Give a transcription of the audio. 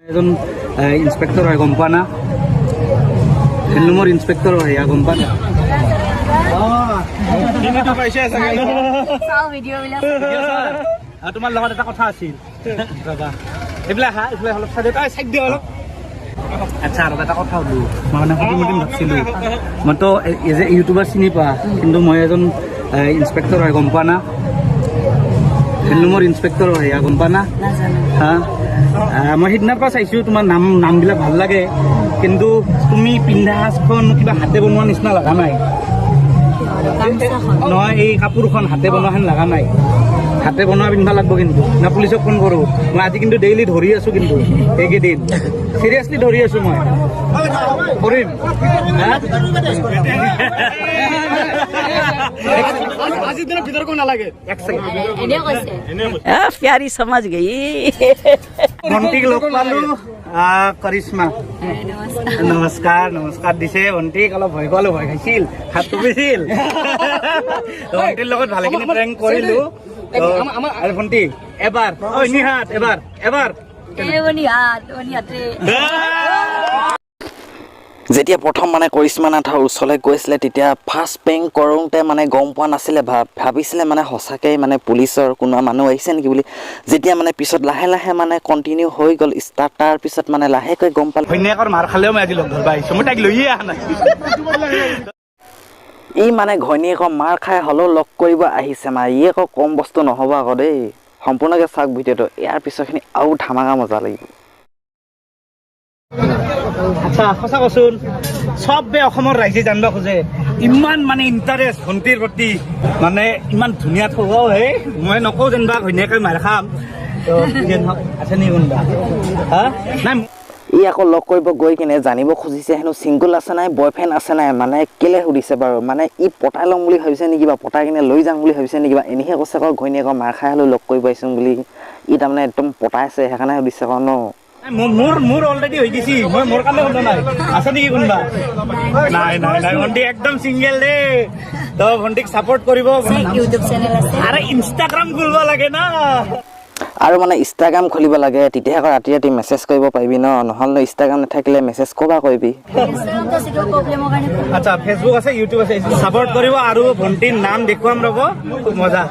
এজন ইন্সপেক্টৰ হয় গম পা না ফিল্মৰ ইন্সপেক্টৰ হয় গম পা না তোমাৰ লগত এটা কথা আছিল এইবিলাক অলপ চাইড দিয়া অলপ আচ্ছা আৰু এটা কথা সুধো মই মানে সুধিম ভাবছিলো মইতো এজ এ ইউটিউবাৰ চিনি পা কিন্তু মই এজন ইন্সপেক্টৰ হয় গম পা না ফিল্মৰ ইন্সপেক্টৰ হয় গম পা না হা মই সিদিনাৰ পৰা চাইছোঁ তোমাৰ নামবিলাক ভাল লাগে কিন্তু তুমি পিন্ধা সাজখন কিবা হাতে বনোৱা নিচিনা লগা নাই নহয় এই কাপোৰখন হাতে বনোৱা হেন লগা নাই হাতে বনোৱা পিন্ধবা লাগব কিন্তু না পুলিচক ফোন কৰোঁ মই আজি কিন্তু ডেইলি ধৰি আছোঁ কিন্তু এইকেইদিন চিৰিয়াছলি ধৰি আছোঁ মই কৰিম আজিৰ দিনৰ ভিতৰত কোন নালাগে प्यारी समझ गई ভণ্টিক লগ পালো কৰিশ্মা নমস্কাৰ দিছে ভণ্টিক অলপ ভয় খাইছিল হাত তুপিছিল ভণ্টিৰ লগত ভালেখিনি প্ৰেংক কৰিলো আৰু ভণ্টি এবাৰ নিহাত এবাৰ যেতিয়া প্ৰথম মানে কৰিশ্মা নাথৰ ওচৰলৈ গৈছিলে তেতিয়া ফাৰ্ষ্ট প্ৰেংক কৰোঁতে মানে গম পোৱা নাছিলে ভাবিছিলে মানে সঁচাকৈ মানে পুলিচৰ কোনোবা মানুহ আহিছে নেকি বুলি যেতিয়া মানে পিছত লাহে লাহে মানে কণ্টিনিউ হৈ গ'ল ষ্টাৰ্ট তাৰ পিছত মানে লাহেকৈ গম পালে ঘৈণীয়েকৰ মাৰ খালেও মই আজি লগ ধৰিব আহিছোঁ মই তাইক লৈয়ে অহা নাই ই মানে ঘৈণীয়েকৰ মাৰ খাই হ'লেও লগ কৰিব আহিছে মানে ই আকৌ কম বস্তু নহ'ব আকৌ দেই সম্পূৰ্ণকৈ চাওক ভিডিঅ'টো ইয়াৰ পিছৰখিনি আৰু ধামাকা মজা লাগিব আচ্ছা সঁচা কচোন চবে অসমৰ ৰাইজে জানিব খোজে ইমান মানে ইণ্টাৰেষ্ট ভণ্টিৰ প্ৰতি মানে ইমান ধুনীয়া থগাও হে মই নকওঁ যেনিবা ঘৈণীয়েকে মাৰ খাম আছে নি কোনোবা হা নাই ই আকৌ লগ কৰিব গৈ কিনে জানিব খুজিছে হেনো ছিংগল আছে নাই বয়ফ্ৰেণ্ড আছে নাই মানে কেলে সুধিছে বাৰু মানে ই পটাই ল'ম বুলি ভাবিছে নেকি বা পটাই কিনে লৈ যাম বুলি ভাবিছে নেকি বা এনেহে কৈছে আকৌ ঘৈণীয়েকৰ মাৰ খাই হ'লেও লগ কৰিব আহিছোঁ বুলি ই তাৰমানে একদম পটাইছে সেইকাৰণে সুধিছে আকৌ ন মোৰ অলৰেডি হৈ গৈছি মই মোৰ কাৰণে সোধা নাই আছে নেকি কোনোবা নাই ভণ্টি একদম চিংগল দেই তো ভণ্টিক ছাপোৰ্ট কৰিব আৰু ইনষ্টাগ্ৰাম খুলিব লাগে না আৰু মানে ইনষ্টাগ্ৰাম খুলিব লাগে তেতিয়াহে আকৌ ৰাতি ৰাতি মেছেজ কৰিব পাৰিবি ন নহ'লে ইনষ্টাগ্ৰাম নাথাকিলে মেছেজ ক'বা কৰিবি আচ্ছা ফেচবুক আছে ইউটিউব আছে ছাপোৰ্ট কৰিব আৰু ভণ্টিৰ নাম দেখুৱাম ৰ'ব খুব মজা